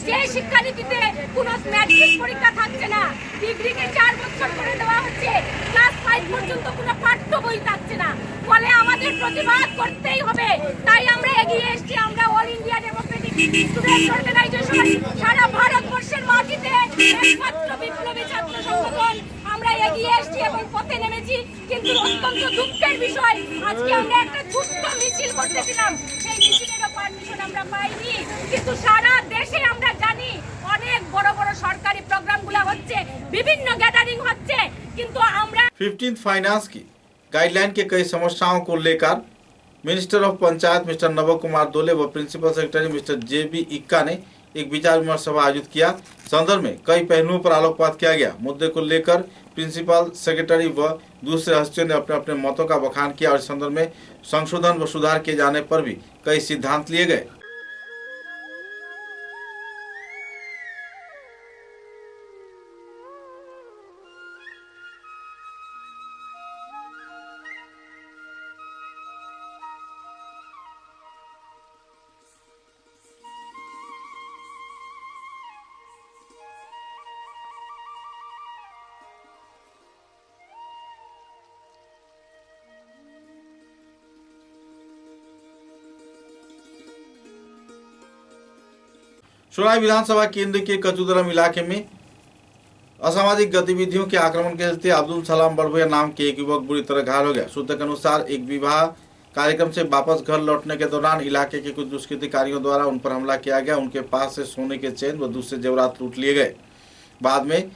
যে শিক্ষানীতিতে কোনো ম্যাট্রিক পরীক্ষা থাকছে না, ডিগ্রিকে 4 বছর করে দেওয়া হচ্ছে, ক্লাস 5 পর্যন্ত কোনো পাঠ্য বই থাকছে না। ফলে আমাদের প্রতিবাদ করতেই হবে। তাই আমরা এগিয়ে এসেছি। আমরা All India Democratic Student Organisation সারা ভারতবর্ষের মাটিতে একমাত্র বিপ্লবী ছাত্র সংগঠন আমরা এগিয়ে এসেছি এবং পথে নেমেছি। কিন্তু অত্যন্ত দুঃখের বিষয়, আজকে আমরা একটা ছোট্ট মিছিল করতেছিলাম, সেই মিছিলেরও পারমিশন আমরা পাইনি। কিন্তু সারা দেশে আমরা জানি অনেক বড় বড় সরকারি প্রোগ্রামগুলো হচ্ছে, বিভিন্ন গ্যাদারিং হচ্ছে, কিন্তু আমরা 15th फाइनेंस की गाइडलाइन के कई समस्याओं को लेकर मिनिस्टर ऑफ पंचायत मिस्टर नव कुमार दोले व प्रिंसिपल सेक्रेटरी मिस्टर JB इक्का ने एक विचार विमर्श सभा आयोजित किया। संदर्भ में कई पहलुओं पर आलोकपात किया गया। मुद्दे को लेकर प्रिंसिपल सेक्रेटरी व दूसरे हस्तियों ने अपने अपने मतों का बखान किया और इस संदर्भ में संशोधन व सुधार किए जाने पर भी कई सिद्धांत लिए गए। सोनाई विधानसभा केंद्र के कचुदरम इलाके में असामाजिक गतिविधियों के आक्रमण के चलते अब्दुल सलाम बड़भैया नाम के एक युवक बुरी तरह घायल हो गया। सूत्र के अनुसार एक विवाह कार्यक्रम से वापस घर लौटने के दौरान इलाके के कुछ दुष्कृतिकारियों द्वारा उन पर हमला किया गया। उनके पास से सोने के चेन व दूसरे जेवरात लूट लिए गए। बाद में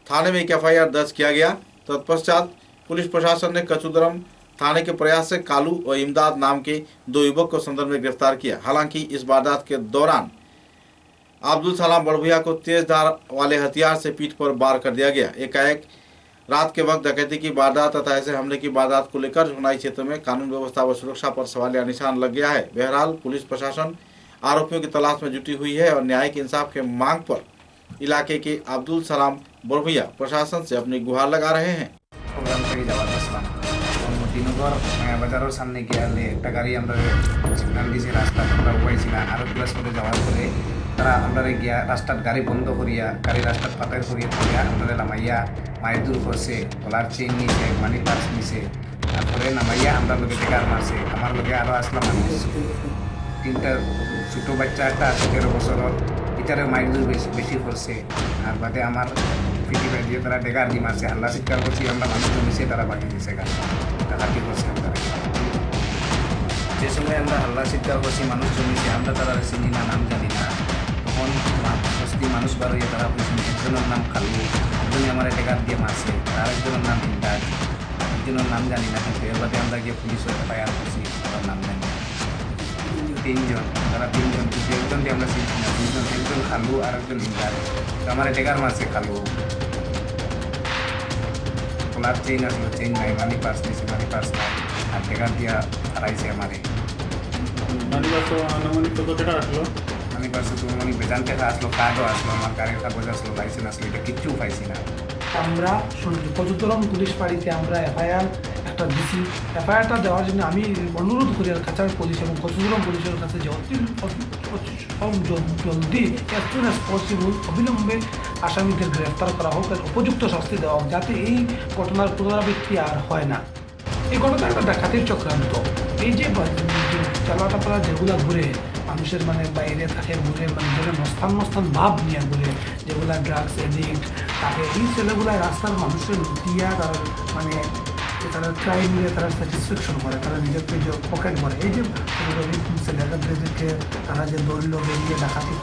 थाने में एक FIR दर्ज किया गया। तत्पश्चात पुलिस प्रशासन ने कचुदरम थाने के प्रयास से कालू और इमदाद नाम के 2 युवक को संदर्भ में गिरफ्तार किया। हालांकि इस वारदात के दौरान अब्दुल सलाम बड़भैया को तेज धार वाले हथियार से पीठ पर वार कर दिया गया। एकाएक रात के वक्त डकैती की वारदात तथा ऐसे हमले की वारदात को लेकर सोनाई क्षेत्र में कानून व्यवस्था व सुरक्षा पर सवालिया निशान लग गया है। बहरहाल पुलिस प्रशासन आरोपियों की तलाश में जुटी हुई है और न्यायिक इंसाफ के मांग पर इलाके के अब्दुल सलाम बड़भैया प्रशासन से अपनी गुहार लगा रहे हैं। প্রোগ্রাম থেকে যাওয়ার আসলাম দিনগর বাজারের সামনে গিয়ে একটা গাড়ি আমরা সিগন্যাল দিয়েছি রাস্তা আমরা উপাইছি না আরো ক্লাস করে যাওয়ার পরে তারা আমরা গিয়া রাস্তার গাড়ি বন্ধ করিয়া গাড়ি রাস্তার পাতায় করিয়া করিয়া আমরা নামাইয়া মায়ের দূর করছে গলার চেইন নিছে মানি পার্স নিছে তারপরে নামাইয়া আমরা লোকে টেকার মারছে আমার লোকে আরো আসলাম মানুষ 3টা ছোট বাচ্চা একটা 13 বছরের এটারে মায়ের দূর বেশি করছে আর বাদে আমার পিটি বাই দিয়ে তারা ডেগার দিয়ে মারছে হাল্লা চিৎকার করছি আমরা মানুষ জমিছে তারা বাকি দিয়েছে গাড়ি ডাকাতি করছে আমরা যে সময় আমরা হাল্লা চিৎকার করছি মানুষ জমিছে আমরা তারা চিনি না নাম জানি না তখন বস্তি মানুষ বার হয়ে তারা বলছেন একজনের নাম খালু একজনে আমার ডেগার দিয়ে মারছে আর একজনের নাম ইমদাদ একজনের নাম জানি না কিন্তু এর বাদে আমরা গিয়ে পুলিশের FIR করছি তার নাম জানি না 3 জন তারা 3 জন কিন্তু একজনকে আমরা চিনি না 2 জন একজন খালু আর একজন ইমদাদ আমার ডেগার মারছে খালু গলার চেইন আসলো চেইন নাই মানি পার্স নিয়েছে মানি পার্স নাই আর ডেগার দিয়া হারাইছে আমারে মানি পার্স তো মানি বেজান টাকা আসলো কার্ডও আসলো আমার গাড়ির কাগজ আসলো লাইসেন্স আসলো এটা কিচ্ছু পাইছি না আমরা কচুদরম পুলিশ বাড়িতে আমরা FIR একটা দিছি FIRটা দেওয়ার জন্য আমি অনুরোধ করি আর কাছাড় পুলিশ এবং কচুদরম পুলিশের কাছে যে জলদি অ্যাজ সুন অ্যাজ পসিবল অবিলম্বে আসামিদের গ্রেফতার করা হোক আর উপযুক্ত শাস্তি দেওয়া হোক যাতে এই ঘটনার পুনরাবৃত্তি আর হয় না। এই ঘটনা একটা ডাকাতির চক্রান্ত। এই যে চালাটাপালা যেগুলা ঘুরে মানুষের মানে বাইরে থাকে ঘুরে মানে মস্তান ভাব নিয়ে ঘুরে যেগুলা ড্রাগস এডিক্ট তাকে এই ছেলেগুলা রাস্তার মানুষের লুটিয়া তার মানে তারা ক্রাইম নিয়ে তারা স্যাটিসফ্যাকশন করে তারা নিজেকে যে পকেট করে এই যে ছেলেদেরকে তারা যে দৌড়লো বেরিয়ে ডাকাতি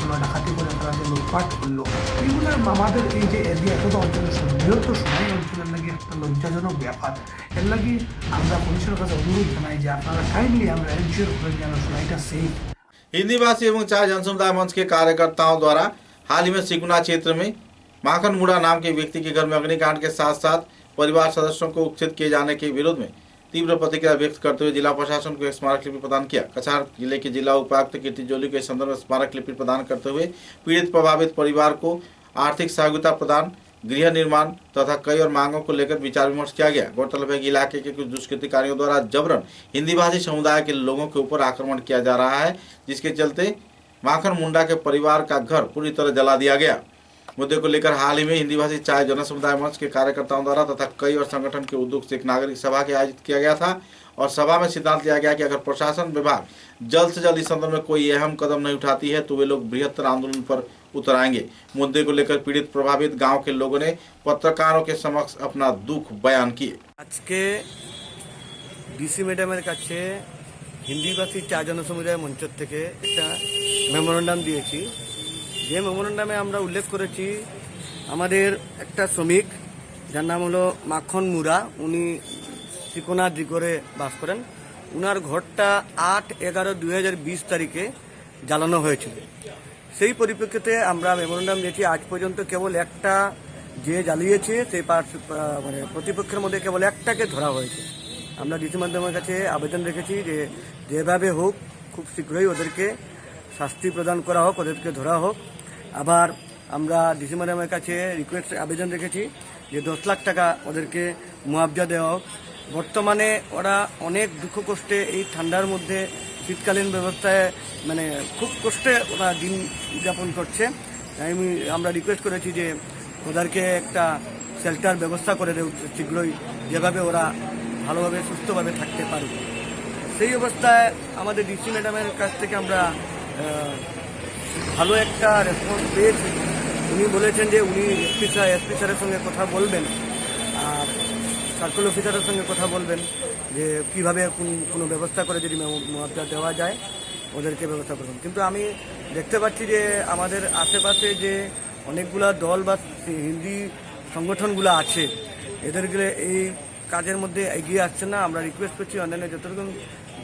করে তারা যে লুটপাট করলো এইগুলো আমাদের এই যে এরিয়া এতটা অঞ্চলের বৃহত্তর সময় অঞ্চলের লাগে একটা লজ্জাজনক ব্যাপার। এর লাগে আমরা পুলিশের কাছে অনুরোধ জানাই যে আপনারা কাইন্ডলি আমরা এনশিওর করে যেন এটা सेफ। हिंदी भाषी एवं चार जनसमुदाय मंच के कार्यकर्ताओं द्वारा हाल ही में सिकुना क्षेत्र में माखन मुड़ा नाम के व्यक्ति के घर में अग्निकांड के साथ साथ परिवार सदस्यों को उच्छेद किए जाने के विरोध में तीव्र प्रतिक्रिया व्यक्त करते हुए जिला प्रशासन को एक स्मारक लिपि प्रदान किया। कछार जिले के जिला उपायुक्त कीर्ति जोली के संदर्भ में स्मारक लिपि प्रदान करते हुए पीड़ित प्रभावित परिवार को आर्थिक सहयोगिता प्रदान, गृह निर्माण तथा कई और मांगों को लेकर विचार विमर्श किया गया। गौरतलब है कि इलाके के कुछ दुष्कृतिकारियों द्वारा जबरन हिंदी भाषी समुदाय के लोगों के ऊपर आक्रमण किया जा रहा है, जिसके चलते माखन मुंडा के परिवार का घर पूरी तरह जला दिया गया। मुद्दे को लेकर हाल ही में हिंदी भाषी चाय जन समुदाय मंच के कार्यकर्ताओं द्वारा तथा कई और संगठन के उद्योग से एक नागरिक सभा के आयोजित किया गया था और सभा में सिद्धांत लिया गया कि अगर प्रशासन विभाग जल्द से जल्द इस संदर्भ में कोई अहम कदम नहीं उठाती है तो वे लोग बृहत्तर आंदोलन पर उतर आएंगे। मुद्दे को लेकर पीड़ित प्रभावित गांव के लोगों ने पत्रकारों के समक्ष अपना दुख बयान किए। आज के ডিসি ম্যাডামের কাছে হিন্দি ভাষী চা জনসমুদায় মঞ্চ থেকে একটা মেমোরেন্ডাম দিয়েছি। যে মেমোরেন্ডামে আমরা উল্লেখ করেছি আমাদের একটা শ্রমিক যার নাম হলো মাখন মুরা, উনি সিকোনা দিগরে বাস করেন। উনার ঘরটা 8/11/2020 তারিখে জ্বালানো হয়েছিল। সেই পরিপ্রেক্ষিতে আমরা মেমোরেন্ডাম দিয়েছি। আজ পর্যন্ত কেবল একটা যে জ্বালিয়েছে সেই মানে প্রতিপক্ষের মধ্যে কেবল একটাকে ধরা হয়েছে। আমরা ডিসি ম্যাডামের কাছে আবেদন রেখেছি যে যেভাবে হোক খুব শীঘ্রই ওদেরকে শাস্তি প্রদান করা হোক, ওদেরকে ধরা হোক। আবার আমরা ডিসি ম্যাডামের কাছে রিকোয়েস্ট আবেদন রেখেছি যে 10 লাখ টাকা ওদেরকে মুআবজা দেওয়া হোক। বর্তমানে ওরা অনেক দুঃখ কষ্টে এই ঠান্ডার মধ্যে শীতকালীন ব্যবস্থায় মানে খুব কষ্টে ওরা দিন যাপন করছে। আমরা রিকোয়েস্ট করেছি যে ওদেরকে একটা শেল্টার ব্যবস্থা করে দেয় শীঘ্রই, যেভাবে ওরা ভালোভাবে সুস্থভাবে থাকতে পারবে। সেই অবস্থায় আমাদের ডিসি ম্যাডামের কাছ থেকে আমরা ভালো একটা রেসপন্স পেয়েছি। উনি বলেছেন যে উনি এসপি স্যারের সঙ্গে কথা বলবেন, আর সার্কেল অফিসারের সঙ্গে কথা বলবেন যে কীভাবে কোনো ব্যবস্থা করে যদি মুআবজা দেওয়া যায় ওদেরকে ব্যবস্থা করবেন। কিন্তু আমি দেখতে পাচ্ছি যে আমাদের আশেপাশে যে অনেকগুলা দল বা হিন্দি সংগঠনগুলো আছে এদেরকে এই কাজের মধ্যে এগিয়ে আসছে না। আমরা রিকোয়েস্ট করছি অন্যান্য যত রকম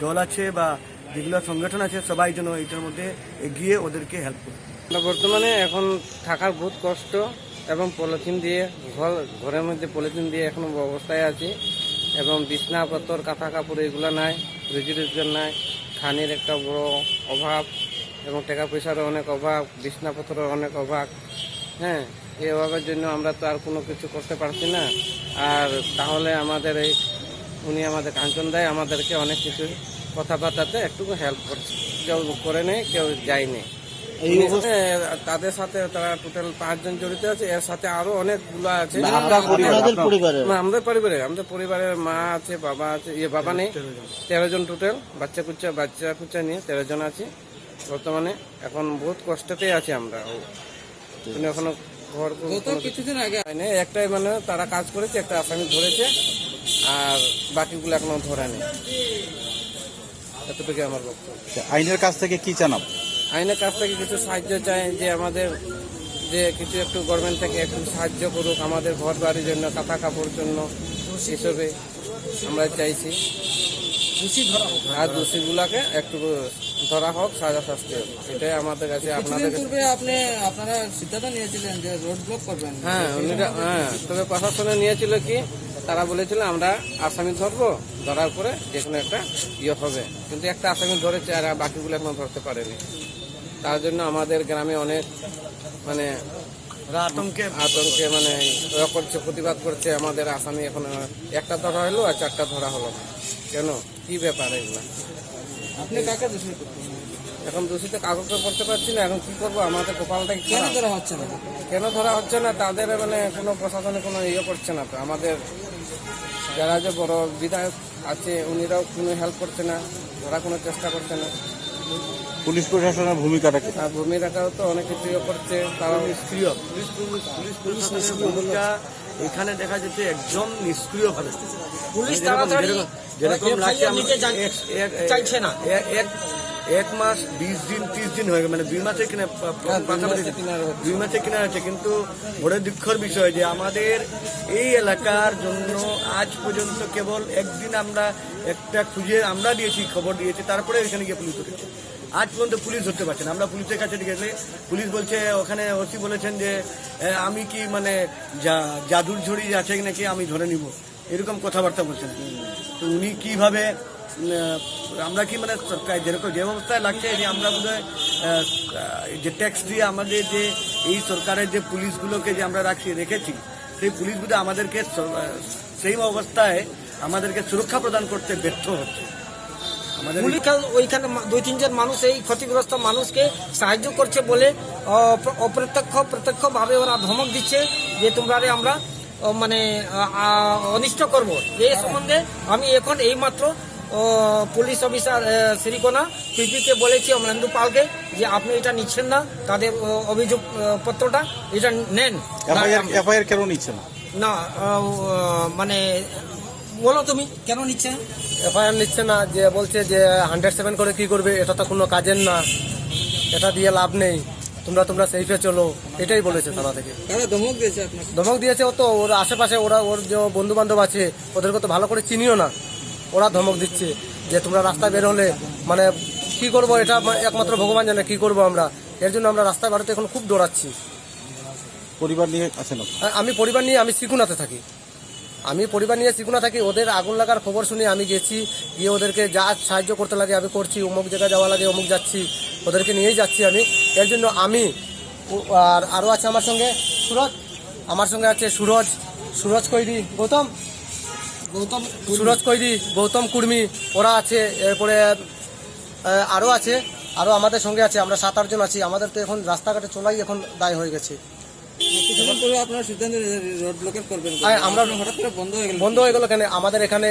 দল আছে বা যেগুলো সংগঠন আছে সবাই যেন এইটার মধ্যে এগিয়ে ওদেরকে হেল্প করে। বর্তমানে এখন থাকার বহুত কষ্ট এবং পলিথিন দিয়ে ঘরের মধ্যে পলিথিন দিয়ে এখন অবস্থায় আছি এবং বিছনাপত্র কাঁথা কাপড় এগুলো নাই, রুজি রোজগার নাই, খানির একটা বড় অভাব এবং টাকা পয়সারও অনেক অভাব, বিছনাপত্রের অনেক অভাব। হ্যাঁ, এই অভাবের জন্য আমরা তো আর কোনো কিছু করতে পারছি না। আর তাহলে আমাদের উনি আমাদের কাঞ্চন দেয় আমাদেরকে অনেক কিছু কথাবার্তাতে একটু হেল্প করছে, কেউ করে নেই, কেউ যায়নি। তাদের সাথে তারা টোটাল 5 জন জড়িত আছে, এর সাথে আরো অনেকগুলো আছে। আমাদের পরিবারের মা আছে, বাবা আছে, বাবা নেই, 13 জন টোটাল, বাচ্চা কুচ্চা নিয়ে 13 জন আছে বর্তমানে। এখন বহুত কষ্টতেই আছি আমরা, এখনো ঘর কিছুদিন আগে হয়নি। একটাই মানে তারা কাজ করেছে, একটা আসামি ধরেছে, আর বাকিগুলো এখনো ধরা নেই। এতটুকু আমার বক্তব্য। আইনের কাছ থেকে কি জানাব? আইনের কাছ থেকে কিছু সাহায্য চাই, যে আমাদের যে কিছু একটু গভর্নমেন্ট থেকে একটু সাহায্য করুক আমাদের ঘর বাড়ির জন্য, কাঁথা কাপড়ের জন্য, হিসেবে আমরা চাইছি। আর দোষীগুলাকে একটু ধরা হোক, সাজা শাস্তি হোক, এটাই আমাদের কাছে। আপনারা সিদ্ধান্ত নিয়েছিলেন যে রোড ব্লক করবেন? হ্যাঁ, তবে প্রশাসনে নিয়েছিল কি, তারা বলেছিল আমরা আসামি ধরবো, ধরার পরে যে কোনো একটা হবে, কিন্তু একটা আসামি ধরেছে আর বাকিগুলো এখনো ধরতে পারেনি। তার জন্য আমাদের গ্রামে অনেক মানে আতঙ্কে মানে করছে, প্রতিবাদ করছে। আমাদের আসামি এখন একটা ধরা হলো আর 4টা ধরা হলো না, কেন, কি ব্যাপার এগুলা? আপনি কাকে দোষী করছেন? এখন দোষীতে কাগজে করতে পারছি না, এখন কি করবো? আমাদের কপালটা কেন ধরা হচ্ছে না? তাদের মানে কোনো প্রশাসনে কোনো করছে না তো। আমাদের যারা যে বড় বিধায়ক আছে উনিরাও কোনো হেল্প করছে না, ওরা কোনো চেষ্টা করছে না। পুলিশ প্রশাসনের ভূমিকাও তো অনেক কিছু করছে, তারা নিষ্ক্রিয়। পুলিশ প্রশাসনের ভূমিকা এখানে দেখা যাচ্ছে একদম নিষ্ক্রিয় ভাবে। পুলিশ যেরকম চাইছে না, 1 মাস 20 দিন 30 দিন হয়ে গেল, মানে 2 মাসের কিনা 2 মাসের কিনা আছে। কিন্তু বড় দুঃখের বিষয় যে আমাদের এই এলাকার জন্য আজ পর্যন্ত কেবল একদিন আমরা একটা খুঁজে আমরা দিয়েছি, খবর দিয়েছি, তারপরে এখানে গিয়ে পুলিশ ধরেছে। আজ পর্যন্ত পুলিশ ধরতে পারছে না। আমরা পুলিশের কাছে গেলে পুলিশ বলছে, ওখানে ওসি বলেছেন যে আমি কি মানে জাদুর ঝড়ি আছে নাকি আমি ধরে নিব, এরকম কথাবার্তা বলছেন। তো উনি কিভাবে, আমরা কি মানে সরকার যেরকম যে অবস্থায় লাগছে যে আমরা বোধহয় যে ট্যাক্স দিয়ে আমাদের যে এই সরকারের যে পুলিশগুলোকে যে আমরা রেখেছি, সেই পুলিশগুলো আমাদেরকে সেই অবস্থায় আমাদেরকে সুরক্ষা প্রদান করতে ব্যর্থ হচ্ছে। ওইখানে 2-3 জন মানুষ এই ক্ষতিগ্রস্ত মানুষকে সাহায্য করছে বলে প্রত্যক্ষভাবে ওরা ধমক দিচ্ছে যে তোমরা আমরা মানে অনিষ্ট করব। এই সম্বন্ধে আমি এখন এইমাত্র পুলিশ অফিসার শ্রীকোনা পিপিকে বলেছি, অমরেন্দু পালকে, যে আপনি এটা নিচ্ছেন না, তাদের অভিযোগ পত্রটা এটা নেন। এফআইআর কেন নিচ্ছেন না? মানে বলো তুমি কেন নিচ্ছে? এফআইআর নিচ্ছে না, যে বলছে যে 107 করে কি করবে, এটা তো কোনো কাজের না, এটা দিয়ে লাভ নেই, তোমরা সেইফে চলো, এটাই বলেছে থানা থেকে। ধমক দিয়েছে আপনাকে? ধমক দিয়েছে, ও তো ওর আশেপাশে ওর যে বন্ধু বান্ধব আছে ওদেরকে তো ভালো করে চিনিও না, ওরা ধমক দিচ্ছে যে তোমরা রাস্তায় বের হলে মানে কি করব, এটা একমাত্র ভগবান জানে কি করব আমরা। এর জন্য আমরা রাস্তায় বেরোতে এখন খুব দৌড়াচ্ছি। পরিবার নিয়ে আছেন? আমি পরিবার নিয়ে সিকুনাতে থাকি। ওদের আগুন লাগার খবর শুনে আমি গেছি, গিয়ে ওদেরকে যা সাহায্য করতে লাগে আমি করছি। অমুক জায়গায় যাওয়া লাগে অমুক যাচ্ছি, ওদেরকে নিয়েই যাচ্ছি আমি। এর জন্য আমি আর আরও আছে আমার সঙ্গে আমার সঙ্গে আছে সুরজ কৈরি, গৌতম কুর্মি, ওরা আছে। এরপরে আরও আছে, আরও আমাদের সঙ্গে আছে, আমরা 7-8 জন আছি। আমাদের তো এখন রাস্তাঘাটে চলাই এখন দায় হয়ে গেছে। বন্ধ হয়ে গেল কেন? আমাদের এখানে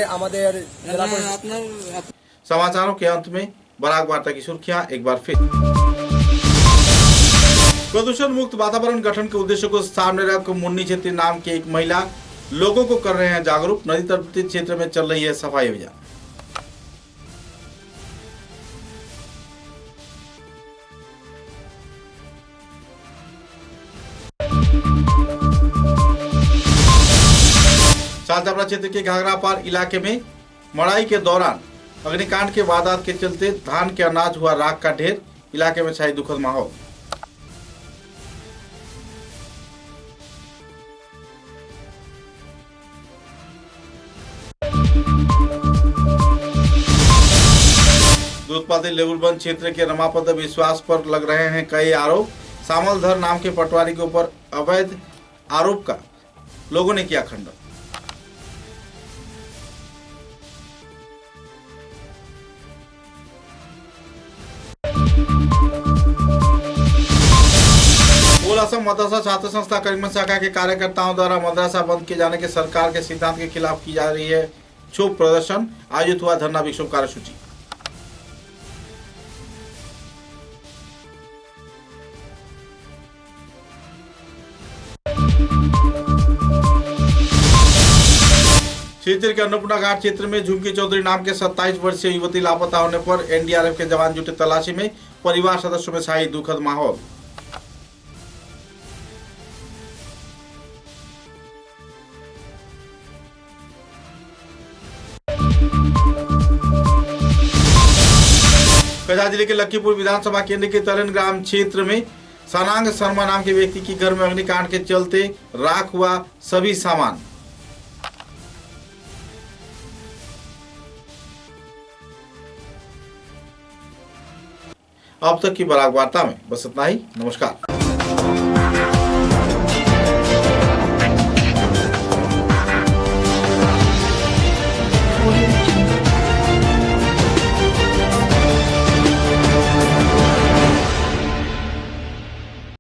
समाचारों के अंत में बराक वार्ता की सुर्खियां एक बार फिर। प्रदूषण मुक्त वातावरण गठन के उद्देश्य को सामने रख मुन्नी छेत्री नाम की एक महिला लोगों को कर रहे हैं जागरूक। नदी तट क्षेत्र में चल रही है सफाई अभियान। शालजापड़ा क्षेत्र के घाघरा पार इलाके में मड़ाई के दौरान अग्निकांड के वारदात के चलते धान के अनाज हुआ राख का ढेर। इलाके में छाई दुखद माहौल। दूधपाती लेबुलबंद क्षेत्र के रमापद विश्वास पर लग रहे हैं कई आरोप। सामलधर नाम के पटवारी के ऊपर अवैध आरोप का लोगों ने किया खंडन। असम मदरसा छात्र संस्था करीमगंज शाखा के कार्यकर्ताओं द्वारा मदरसा बंद किए जाने के सरकार के सिद्धांत के खिलाफ की जा रही है क्षोभ प्रदर्शन। आयोजित हुआ धरना विक्षोभ कार्यसूची। क्षेत्र के अन्नपूर्णा घाट क्षेत्र में झुमकी चौधरी नाम के 27 वर्षीय युवती लापता होने पर एनडीआरएफ के जवान जुटे तलाशी में। परिवार सदस्यों में छाई दुखद माहौल। कछार जिले के लक्कीपुर विधानसभा केंद्र के तलन ग्राम क्षेत्र में सनांग शर्मा नाम के व्यक्ति की घर में अग्निकांड के चलते राख हुआ सभी सामान। अब तक की बराक वार्ता में बस इतना ही। नमस्कार।